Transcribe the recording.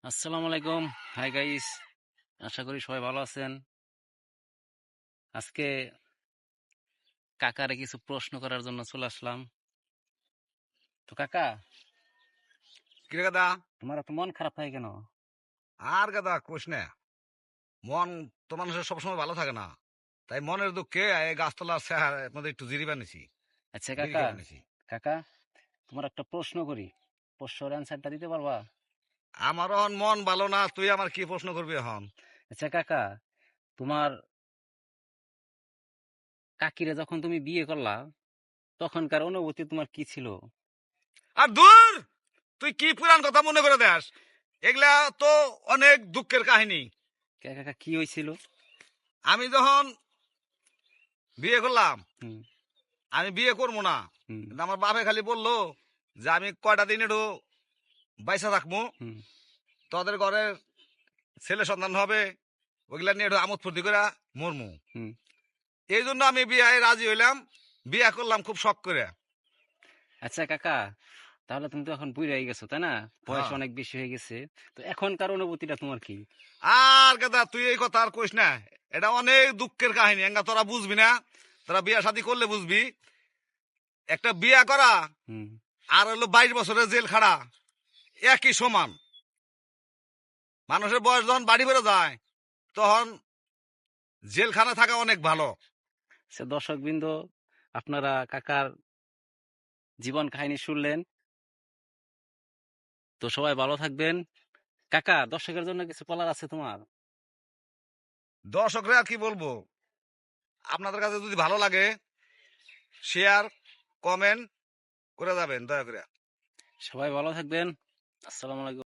আসসালামু আলাইকুম। Hi guys, আশা করি সবাই ভালো আছেন। আজকে কাকারে কিছু প্রশ্ন করার জন্য চলে আসলাম। তো কাকা, কিরে গাদা? তোমার এত মন খারাপ থাকে কেন? আর গাদা কোষ না। মন তো মানুষের সবসময় ভালো থাকে না, তাই মনের দুঃখে এই গাছতলার চেহারা মধ্যে একটু জিরি বানিয়েছি, আচ্ছা বিড়ি কাকা, খেয়ে বানিয়েছি। কাকা তোমার একটা প্রশ্ন করি, প্রশ্নের অ্যান্সারটা দিতে পারবা? আমার এখন মন ভালো না, তুই আমার কি প্রশ্ন করবি এখন? আচ্ছা কাকা, তোমার কাকিরে যখন তুমি বিয়ে করলা তখনকার অনুভূতি তোমার কি ছিল? আর দূর, তুই কি পুরান কথা মনে করে দেস? এগুলা তো অনেক দুঃখের কাহিনী। কাকা কি হয়েছিল? আমি যখন বিয়ে করলাম, হুম। আমি বিয়ে করবো না, হুম। কিন্তু আমার বাপে খালি বললো যে আমি কয়টা দিন একটু বাইসা থাকবো, হুম। তোদের ঘরের ছেলে সন্তান হবে, ওইগুলা নিয়ে একটু আমোদ ফুর্তি করে মরমু। হুম। এই জন্য আমি বিয়ে রাজি হইলাম, বিয়ে করলাম খুব শখ করে। আচ্ছা কাকা, তাহলে তুমি তো এখন বুড়া হয়ে গেছো, তাই না? বয়স হ্যাঁ। অনেক বেশি হয়ে গেছে। তো এখনকার অনুভূতিটা তোমার কি? আর গাদা তুই এই কথা আর কইস না, এটা অনেক দুঃখের কাহিনী, এঙ্গা তোরা বুঝবি না, তোরা বিয়া শাদী করলে বুঝবি। একটা বিয়া করা হুম। আর হলো 22 বছরের জেল খাড়া একই সমান। মানুষের বয়স যখন বাড়ি বেড়ে যায় তখন জেলখানা থাকা অনেক ভালো। সে দর্শকবৃন্দ, আপনারা কাকার জীবন কাহিনী শুনলেন। তো সবাই ভালো থাকবেন। কাকা, দর্শকের জন্য কিছু বলার আছে তোমার? দর্শকরা আর কি বলবো, আপনাদের কাছে যদি ভালো লাগে শেয়ার কমেন্ট করে যাবেন দয়া করে। সবাই ভালো থাকবেন। আসসালামু আলাইকুম।